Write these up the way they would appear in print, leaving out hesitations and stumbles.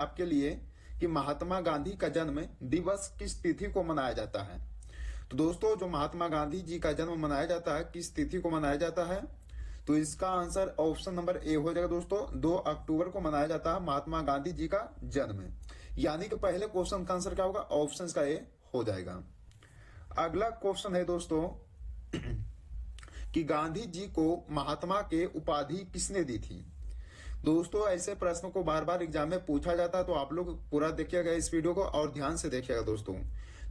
आपके लिए कि महात्मा गांधी का जन्म दिवस किस तिथि को मनाया जाता है। तो दोस्तों, जो महात्मा गांधी जी का जन्म मनाया जाता है, किस तिथि को मनाया जाता है, तो इसका आंसर ऑप्शन नंबर ए हो जाएगा दोस्तों। 2 अक्टूबर को मनाया जाता है महात्मा गांधी जी का जन्म। यानी कि पहले क्वेश्चन का आंसर क्या होगा, ऑप्शन का ए हो जाएगा। अगला क्वेश्चन है दोस्तों कि गांधी जी को महात्मा के उपाधि किसने दी थी। दोस्तों, ऐसे प्रश्नों को बार बार एग्जाम में पूछा जाता है, तो आप लोग पूरा देखिएगा इस वीडियो को और ध्यान से देखिएगा दोस्तों।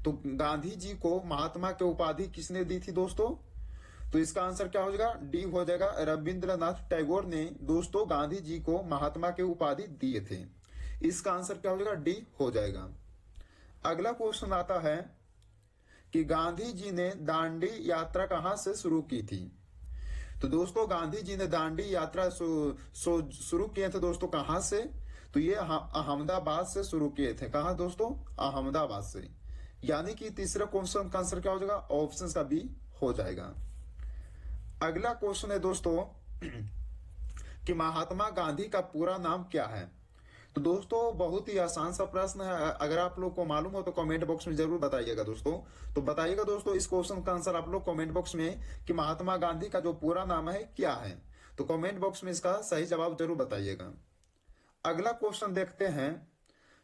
तो गांधी जी को महात्मा के उपाधि किसने दी थी दोस्तों, तो इसका आंसर क्या हो जाएगा, डी हो जाएगा। रविंद्रनाथ टैगोर ने दोस्तों गांधी जी को महात्मा के उपाधि दिए थे। इसका आंसर क्या हो जाएगा, डी हो जाएगा। अगला क्वेश्चन आता है कि गांधी जी ने दांडी यात्रा कहां से शुरू की थी। तो दोस्तों, गांधी जी ने दांडी यात्रा शुरू किए थे दोस्तों कहां से, तो ये अहमदाबाद से शुरू किए थे। कहां दोस्तों, अहमदाबाद से। यानी कि तीसरे क्वेश्चन का आंसर क्या हो जाएगा, ऑप्शन का बी हो जाएगा। अगला क्वेश्चन है दोस्तों कि महात्मा गांधी का पूरा नाम क्या है। तो दोस्तों, बहुत ही आसान सा प्रश्न है, अगर आप लोग को मालूम हो तो कमेंट बॉक्स में जरूर बताइएगा दोस्तों। तो बताइएगा दोस्तों इस क्वेश्चन का आंसर आप लोग कमेंट बॉक्स में कि महात्मा गांधी का जो पूरा नाम है क्या है। तो कमेंट बॉक्स में इसका सही जवाब जरूर बताइएगा। अगला क्वेश्चन देखते हैं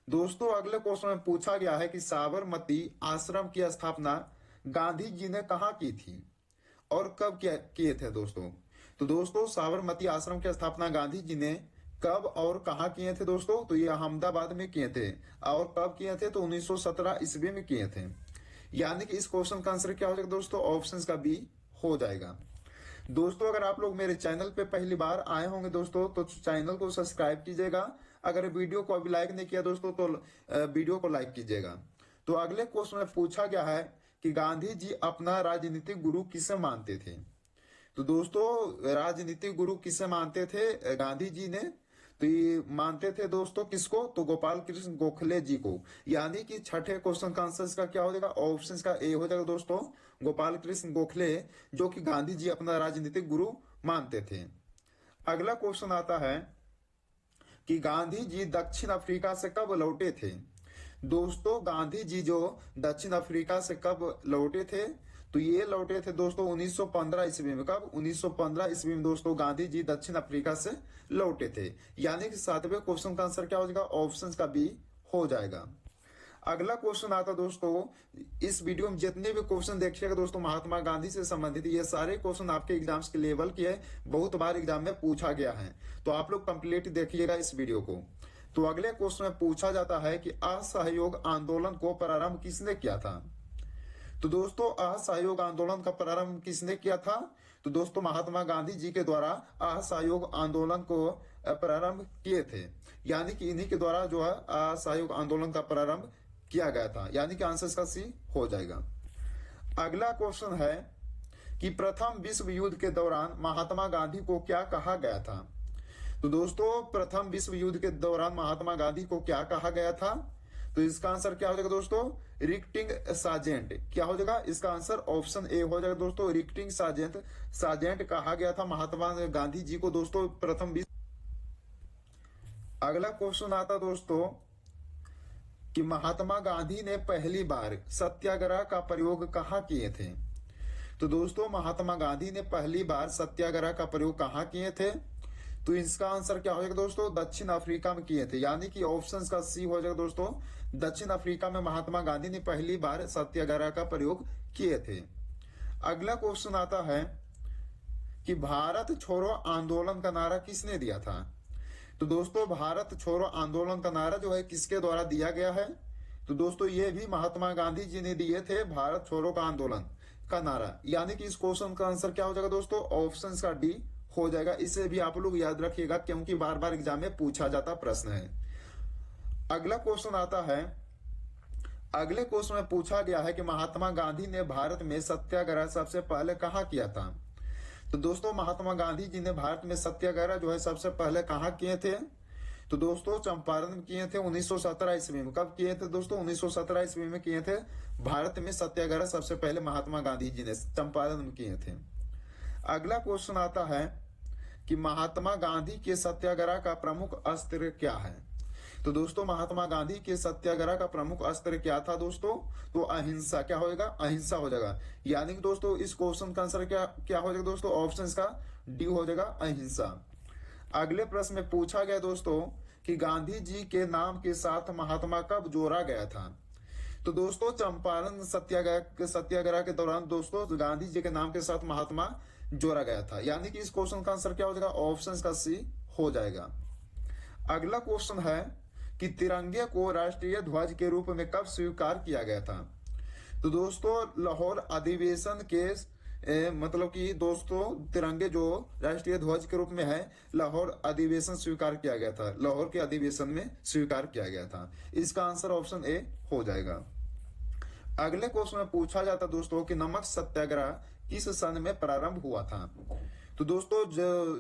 दोस्तों। अगले क्वेश्चन में पूछा गया है कि साबरमती आश्रम की स्थापना गांधी जी ने कहा की थी और कब किए थे दोस्तों। तो दोस्तों, साबरमती आश्रम की स्थापना गांधी जी ने कब और कहां किए थे दोस्तों, तो ये अहमदाबाद में किए थे। और कब किए थे, तो 1917 ईस्वी में किए थे। यानी कि इस क्वेश्चन का आंसर क्या हो जाएगा दोस्तों, ऑप्शन का बी हो जाएगा। दोस्तों, अगर आप लोग मेरे चैनल पे पहली बार आए होंगे दोस्तों, तो चैनल को सब्सक्राइब कीजिएगा। अगर वीडियो को अभी लाइक नहीं किया दोस्तों, तो वीडियो को लाइक कीजिएगा। तो अगले क्वेश्चन में पूछा गया है कि गांधी जी अपना राजनीतिक गुरु किसे मानते थे। तो दोस्तों, राजनीतिक गुरु किसे मानते थे गांधी जी ने, तो ये मानते थे दोस्तों किसको, तो गोपाल कृष्ण गोखले जी को। यानी कि छठे क्वेश्चन का आंसर का क्या हो जाएगा, ऑप्शन का ए हो जाएगा दोस्तों, गोपाल कृष्ण गोखले, जो कि गांधी जी अपना राजनीतिक गुरु मानते थे। अगला क्वेश्चन आता है कि गांधी जी दक्षिण अफ्रीका से कब लौटे थे। दोस्तों, गांधी जी जो दक्षिण अफ्रीका से कब लौटे थे, तो ये लौटे थे दोस्तों 1915 ईस्वी में। कब, 1915 ईस्वी में दोस्तों गांधी जी दक्षिण अफ्रीका से लौटे थे। यानी कि सातवें क्वेश्चन का आंसर क्या हो जाएगा, ऑप्शन का बी हो जाएगा। अगला क्वेश्चन आता दोस्तों, इस वीडियो में जितने भी क्वेश्चन देखिएगा दोस्तों महात्मा गांधी से संबंधित, ये सारे क्वेश्चन आपके एग्जाम्स के लेवल के है, बहुत बार एग्जाम में पूछा गया है। तो आप लोग कंप्लीट देखिएगा इस वीडियो को। तो अगले क्वेश्चन में पूछा जाता है कि असहयोग आंदोलन को प्रारंभ किसने किया था। तो दोस्तों, असहयोग आंदोलन का प्रारंभ किसने किया था, तो दोस्तों महात्मा गांधी जी के द्वारा असहयोग आंदोलन को प्रारंभ किए थे। यानी कि इन्हीं के द्वारा जो है असहयोग आंदोलन का प्रारंभ किया गया था। यानी कि आंसर का सी हो जाएगा। अगला क्वेश्चन है कि प्रथम विश्व युद्ध के दौरान महात्मा गांधी को क्या कहा गया था। तो दोस्तों, प्रथम विश्व युद्ध के दौरान महात्मा गांधी को क्या कहा गया था, तो इसका आंसर क्या हो जाएगा दोस्तों, रिक्टिंग सार्जेंट। क्या हो जाएगा, इसका आंसर ऑप्शन ए हो जाएगा दोस्तों, रिक्टिंग सार्जेंट कहा गया था महात्मा गांधी जी को दोस्तों प्रथम विश्व। अगला क्वेश्चन आता दोस्तों कि महात्मा गांधी ने पहली बार सत्याग्रह का प्रयोग कहां किए थे। तो दोस्तों, महात्मा गांधी ने पहली बार सत्याग्रह का प्रयोग कहां किए थे, तो इसका आंसर क्या हो जाएगा दोस्तों, दक्षिण अफ्रीका में किए थे। यानी कि ऑप्शन का सी हो जाएगा दोस्तों, दक्षिण अफ्रीका में महात्मा गांधी ने पहली बार सत्याग्रह का प्रयोग किए थे। अगला क्वेश्चन आता है कि भारत छोड़ो आंदोलन का नारा किसने दिया था। तो दोस्तों, भारत छोड़ो आंदोलन का नारा जो है किसके द्वारा दिया गया है, तो दोस्तों ये भी महात्मा गांधी जी ने दिए थे, भारत छोड़ो का आंदोलन का नारा। यानी कि इस क्वेश्चन का आंसर क्या हो जाएगा दोस्तों, ऑप्शन का डी हो जाएगा। इसे भी आप लोग याद रखिएगा क्योंकि बार बार एग्जाम में पूछा जाता प्रश्न है। अगला क्वेश्चन आता है, अगले क्वेश्चन में पूछा गया है कि महात्मा गांधी ने भारत में सत्याग्रह सबसे पहले कहां किया था। तो दोस्तों, महात्मा गांधी जी ने भारत में सत्याग्रह जो है सबसे पहले कहां किए थे, तो दोस्तों चंपारण में किए थे 1917 ईस्वी में। कब किए थे दोस्तों, 1917 ईस्वी में किए थे। भारत में सत्याग्रह सबसे पहले महात्मा गांधी जी ने चंपारण में किए थे। अगला क्वेश्चन आता है कि महात्मा गांधी के सत्याग्रह का प्रमुख अस्त्र क्या है। तो दोस्तों महात्मा गांधी के सत्याग्रह का प्रमुख अस्त्र क्या था दोस्तों? तो अहिंसा। क्या होगा? अहिंसा हो जाएगा। यानी कि दोस्तों इस क्वेश्चन का आंसर क्या क्या हो जाएगा दोस्तों? ऑप्शन का डी हो जाएगा, अहिंसा। अगले प्रश्न में पूछा गया दोस्तों कि गांधी जी के नाम के साथ महात्मा कब जोड़ा गया था? तो दोस्तों चंपारण सत्याग्रह के दौरान दोस्तों गांधी जी के नाम के साथ महात्मा जोड़ा गया था। यानी कि इस क्वेश्चन का आंसर क्या हो जाएगा? ऑप्शन का सी हो जाएगा। अगला क्वेश्चन है कि तिरंगे को राष्ट्रीय ध्वज के रूप में कब स्वीकार किया गया था? तो दोस्तों लाहौर अधिवेशन के मतलब कि दोस्तों तिरंगे जो राष्ट्रीय ध्वज के रूप में है, लाहौर अधिवेशन स्वीकार किया गया था, लाहौर के अधिवेशन में स्वीकार किया गया था। इसका आंसर ऑप्शन ए हो जाएगा। अगले क्वेश्चन में पूछा जाता दोस्तों कि नमक सत्याग्रह किस सन में प्रारंभ हुआ था? तो दोस्तों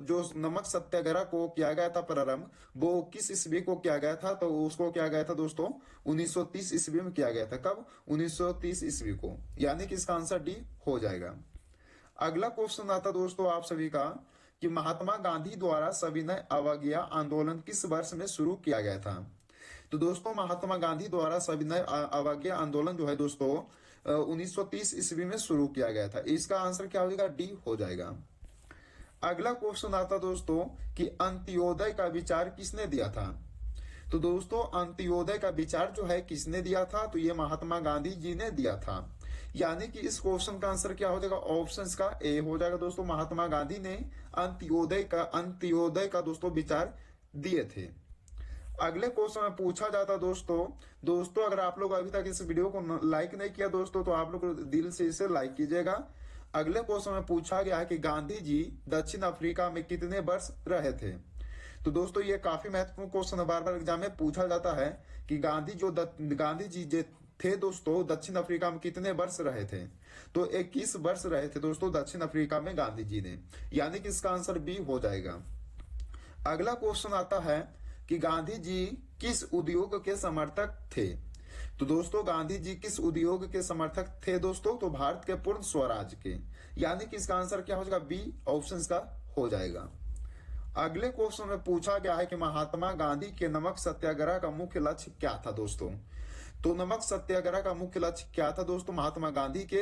जो नमक सत्याग्रह को किया गया था प्रारंभ, वो किस ईस्वी को किया गया था? तो उसको किया गया था दोस्तों 1930 ईस्वी में किया गया था। कब? 1930 ईस्वी को। यानी कि इसका आंसर डी हो जाएगा। अगला क्वेश्चन आता दोस्तों आप सभी का कि महात्मा गांधी द्वारा सविनय अवज्ञा आंदोलन किस वर्ष में शुरू किया गया था? तो दोस्तों महात्मा गांधी द्वारा सविनय अवज्ञा आंदोलन जो है दोस्तों 1930 ईस्वी में शुरू किया गया था। इसका आंसर क्या हो जाएगा? डी हो जाएगा। अगला क्वेश्चन आता दोस्तों कि अंत्योदय का विचार किसने दिया था? तो दोस्तों अंत्योदय का विचार जो है किसने दिया था? तो ये महात्मा गांधी जी ने दिया था। यानी कि इस क्वेश्चन का आंसर क्या हो जाएगा? ऑप्शंस का ए हो जाएगा दोस्तों। महात्मा गांधी ने अंत्योदय का दोस्तों विचार दिए थे। अगले क्वेश्चन में पूछा जाता दोस्तों अगर आप लोग अभी तक इस वीडियो को लाइक नहीं किया दोस्तों तो आप लोग दिल से इसे लाइक कीजिएगा। अगले क्वेश्चन में पूछा गया है कि गांधी जी दक्षिण अफ्रीका में कितने वर्ष रहे थे? तो दोस्तों ये काफी महत्वपूर्ण क्वेश्चन है, बार बार एग्जाम में पूछा जाता है कि गांधी जी थे दोस्तों दक्षिण अफ्रीका में कितने वर्ष रहे थे? तो 21 वर्ष रहे थे दोस्तों दक्षिण अफ्रीका में गांधी जी ने। यानी कि इसका आंसर बी हो जाएगा। अगला क्वेश्चन आता है कि गांधी जी किस उद्योग के समर्थक थे? तो दोस्तों गांधी जी किस उद्योग के समर्थक थे दोस्तों? तो भारत के पूर्ण स्वराज के। यानी कि इसका आंसर क्या हो जाएगा? बी ऑप्शन का हो जाएगा। अगले क्वेश्चन में पूछा गया है कि महात्मा गांधी के नमक सत्याग्रह का मुख्य लक्ष्य क्या था दोस्तों? तो नमक सत्याग्रह का मुख्य लक्ष्य क्या था दोस्तों महात्मा गांधी के?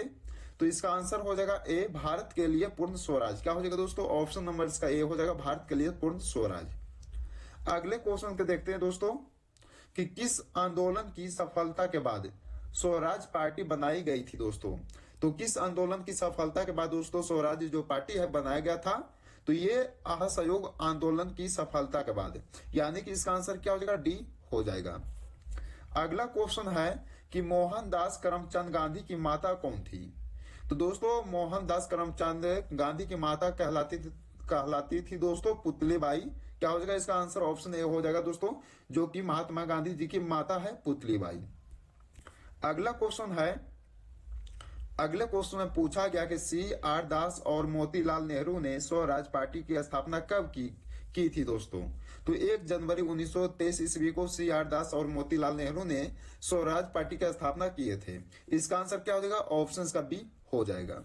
तो इसका आंसर हो जाएगा ए भारत के लिए पूर्ण स्वराज। क्या हो जाएगा दोस्तों? ऑप्शन नंबर इसका ए हो जाएगा, भारत के लिए पूर्ण स्वराज। अगले क्वेश्चन को देखते हैं दोस्तों कि किस आंदोलन की सफलता के बाद स्वराज पार्टी बनाई गई थी दोस्तों? तो किस आंदोलन की सफलता के बाद दोस्तों स्वराज जो पार्टी है बनाया गया था? तो ये असहयोग आंदोलन की सफलता के बाद। यानी कि इसका आंसर क्या हो जाएगा? डी हो जाएगा। अगला क्वेश्चन है कि मोहनदास करमचंद गांधी की माता कौन थी? तो दोस्तों मोहनदास करमचंद गांधी की माता कहलाती थी दोस्तों पुतलीबाई। क्या हो जाएगा? इसका आंसर ऑप्शन ए हो जाएगा दोस्तों, जो कि महात्मा गांधी जी की माता है पुतलीबाई। अगला क्वेश्चन में पूछा गया कि CR दास और मोतीलाल नेहरू ने स्वराज पार्टी की स्थापना कब की थी दोस्तों? तो 1 जनवरी 1923 ईस्वी को CR दास और मोतीलाल नेहरू ने स्वराज पार्टी की स्थापना किए थे। इसका आंसर क्या हो जाएगा? ऑप्शंस का बी हो जाएगा।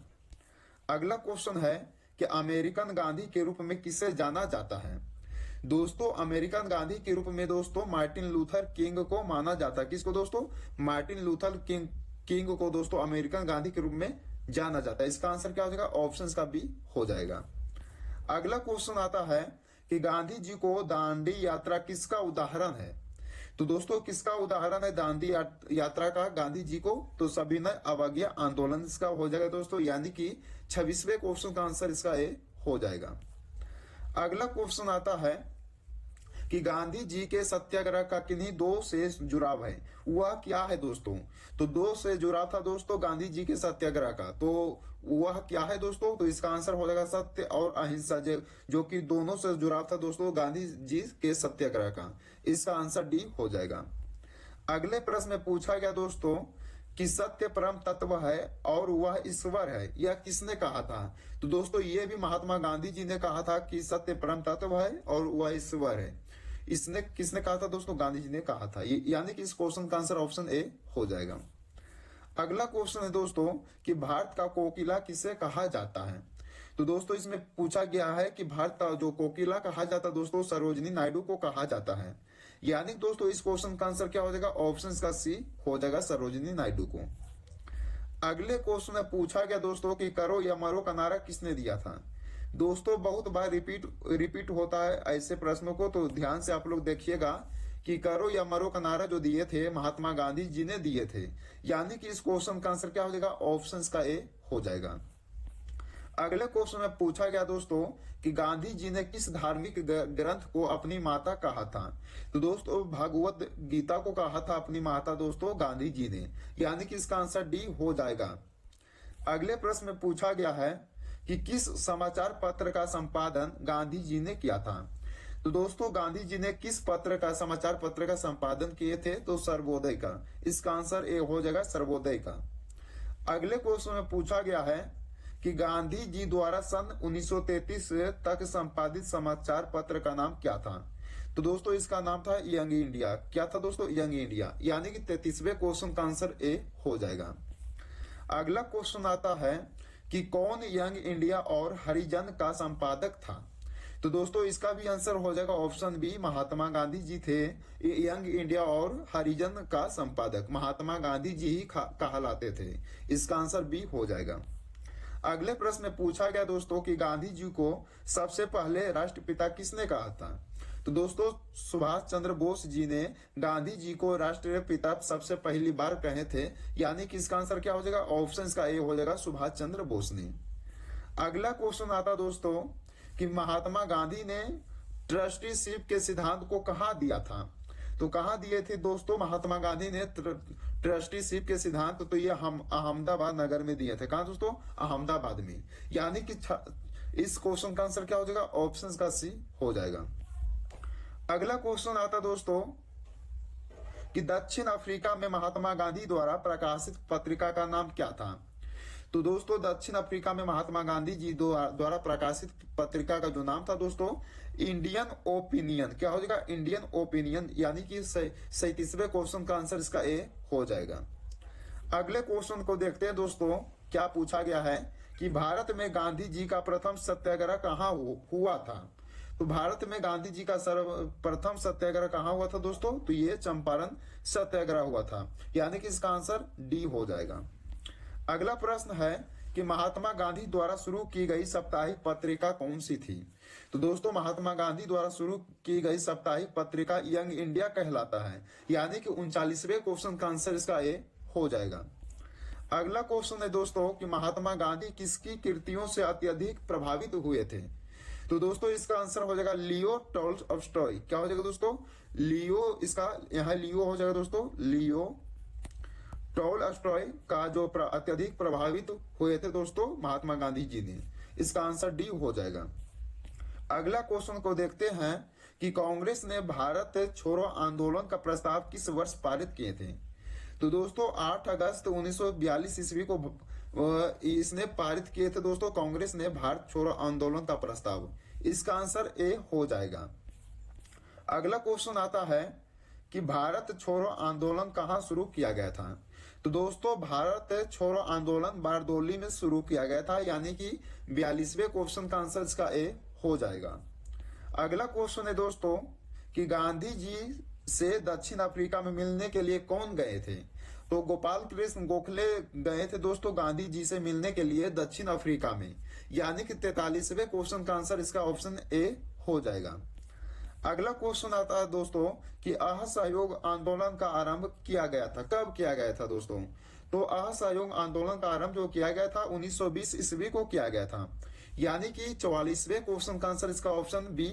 अगला क्वेश्चन है कि अमेरिकन गांधी के रूप में किसे जाना जाता है? दोस्तों अमेरिकन गांधी के रूप में दोस्तों मार्टिन लूथर किंग को माना जाता है। किसको दोस्तों? मार्टिन लूथर किंग को दोस्तों अमेरिकन गांधी के रूप में जाना जाता है। इसका आंसर क्या हो जाएगा? ऑप्शंस का बी हो जाएगा। अगला क्वेश्चन आता है कि गांधी जी को दांडी यात्रा किसका उदाहरण है? तो दोस्तों किसका उदाहरण है दांडी यात्रा का गांधी जी को? तो सविनय अवज्ञा आंदोलन इसका हो जाएगा दोस्तों। यानी कि 26वें क्वेश्चन का आंसर इसका ए हो जाएगा। अगला क्वेश्चन आता है कि गांधी जी के सत्याग्रह का किन्हीं दो से जुड़ाव है, वह क्या है दोस्तों? तो दो से जुड़ाव था दोस्तों गांधी जी के सत्याग्रह का, तो वह क्या है दोस्तों? तो इसका आंसर हो जाएगा सत्य और अहिंसा, जो कि दोनों से जुड़ाव था दोस्तों गांधी जी के सत्याग्रह का। इसका आंसर डी हो जाएगा। अगले प्रश्न में पूछा गया दोस्तों कि सत्य परम तत्व है और वह ईश्वर है, यह किसने कहा था? तो दोस्तों ये भी महात्मा गांधी जी ने कहा था कि सत्य परम तत्व है और वह ईश्वर है। इसने किसने कहा था दोस्तों? गांधी जी ने कहा था। यानी कि इस क्वेश्चन का आंसर ऑप्शन ए हो जाएगा। अगला क्वेश्चन है दोस्तों कि भारत का कोकिला किसे कहा जाता है? तो दोस्तों इसमें पूछा गया है कि भारत का जो कोकिला कहा जाता है दोस्तों सरोजिनी नायडू को कहा जाता है। यानी कि दोस्तों इस क्वेश्चन का आंसर क्या हो जाएगा, ऑप्शन का सी हो जाएगा सरोजिनी नायडू को। अगले क्वेश्चन में पूछा गया दोस्तों कि करो या मरो का नारा किसने दिया था। दोस्तों बहुत बार रिपीट होता है ऐसे प्रश्नों को, तो ध्यान से आप लोग देखिएगा कि करो या मरो का नारा जो दिए थे महात्मा गांधी जी ने दिए थे। यानी कि इस क्वेश्चन का आंसर क्या हो जाएगा, ऑप्शन का ए हो जाएगा। अगले क्वेश्चन में पूछा गया दोस्तों कि गांधी जी ने किस धार्मिक ग्रंथ को अपनी माता कहा था। तो दोस्तों भगवत गीता को कहा था अपनी माता दोस्तों गांधी जी ने, यानी कि इसका आंसर डी हो जाएगा। अगले प्रश्न में पूछा गया है कि किस समाचार पत्र का संपादन गांधी जी ने किया था। तो दोस्तों गांधी जी ने किस पत्र का, समाचार पत्र का संपादन किए थे, तो सर्वोदय का। इसका आंसर ए हो जाएगा सर्वोदय का। अगले क्वेश्चन में पूछा गया है कि गांधी जी द्वारा सन 1933 तक संपादित समाचार पत्र का नाम क्या था। तो दोस्तों इसका नाम था यंग इंडिया। क्या था दोस्तों, यंग इंडिया। यानी कि 33वें क्वेश्चन का आंसर ए हो जाएगा। अगला क्वेश्चन आता है कि कौन यंग इंडिया और हरिजन का संपादक था। तो दोस्तों इसका भी आंसर हो जाएगा ऑप्शन बी, महात्मा गांधी जी थे यंग इंडिया और हरिजन का संपादक। महात्मा गांधी जी ही कहलाते थे। इसका आंसर बी हो जाएगा। अगले प्रश्न में पूछा गया दोस्तों कि गांधी जी को सबसे पहले राष्ट्रपिता किसने कहा था। तो दोस्तों सुभाष चंद्र बोस जी ने गांधी जी को राष्ट्रीय पिता सबसे पहली बार कहे थे। यानी कि इसका आंसर क्या हो जाएगा, ऑप्शन का ए हो जाएगा, सुभाष चंद्र बोस ने। अगला क्वेश्चन आता दोस्तों कि महात्मा गांधी ने ट्रस्टीशिप के सिद्धांत को कहाँ दिया था। तो कहाँ दिए थे दोस्तों महात्मा गांधी ने ट्रस्टीशिप के सिद्धांत, तो ये हम अहमदाबाद नगर में दिए थे। कहाँ दोस्तों, अहमदाबाद में। यानी कि इस क्वेश्चन का आंसर क्या हो जाएगा, ऑप्शन का सी हो जाएगा। अगला क्वेश्चन आता दोस्तों कि दक्षिण अफ्रीका में महात्मा गांधी द्वारा प्रकाशित पत्रिका का नाम क्या था। तो दोस्तों दक्षिण अफ्रीका में महात्मा गांधी जी द्वारा प्रकाशित पत्रिका का जो नाम था दोस्तों इंडियन ओपिनियन। क्या हो जाएगा, इंडियन ओपिनियन। यानी कि 37वें क्वेश्चन का आंसर इसका ए हो जाएगा। अगले क्वेश्चन को देखते हैं दोस्तों, क्या पूछा गया है कि भारत में गांधी जी का प्रथम सत्याग्रह कहाँ हुआ था। तो भारत में गांधी जी का सर्वप्रथम सत्याग्रह कहाँ हुआ था दोस्तों, तो ये चंपारण सत्याग्रह हुआ था। यानी कि इसका आंसर डी हो जाएगा। अगला प्रश्न है कि महात्मा गांधी द्वारा शुरू की गई साप्ताहिक पत्रिका कौन सी थी। तो दोस्तों महात्मा गांधी द्वारा शुरू की गई साप्ताहिक पत्रिका यंग इंडिया कहलाता है। यानी कि 39वें क्वेश्चन का आंसर इसका ए हो जाएगा। अगला क्वेश्चन है दोस्तों कि महात्मा गांधी किसकी कृतियों से अत्यधिक प्रभावित हुए थे। तो दोस्तों इसका आंसर हो जाएगा लियो टॉल्स्टॉय। क्या हो जाएगा दोस्तों, लियो। इसका यहाँ लियो हो जाएगा दोस्तों, लियो टॉल्स्टॉय का जो अत्यधिक प्रभावित हुए थे दोस्तों महात्मा गांधी जी ने। इसका आंसर डी हो जाएगा। अगला क्वेश्चन को देखते हैं कि कांग्रेस ने भारत छोड़ो आंदोलन का प्रस्ताव किस वर्ष पारित किए थे। तो दोस्तों 8 अगस्त 1942 ईस्वी को इसने पारित किए थे दोस्तों कांग्रेस ने भारत छोड़ो आंदोलन का प्रस्ताव। इसका आंसर ए हो जाएगा। अगला क्वेश्चन आता है कि भारत छोड़ो आंदोलन कहाँ शुरू किया गया था। तो दोस्तों भारत छोड़ो आंदोलन बारदोली में शुरू किया गया था। यानी कि 42वें क्वेश्चन का आंसर इसका ए हो जाएगा। अगला क्वेश्चन है दोस्तों कि गांधी जी से दक्षिण अफ्रीका में मिलने के लिए कौन गए थे। तो गोपाल कृष्ण गोखले गए थे दोस्तों गांधी जी से मिलने के लिए दक्षिण अफ्रीका में। यानी कि 43वें क्वेश्चन का आंसर इसका ऑप्शन ए हो जाएगा। अगला क्वेश्चन आता है दोस्तों कि असहयोग आंदोलन का आरंभ किया गया था, कब किया गया था दोस्तों। तो असहयोग आंदोलन का आरंभ जो किया गया था 1920 ईस्वी को किया गया था। यानी कि 44वें क्वेश्चन का आंसर इसका ऑप्शन बी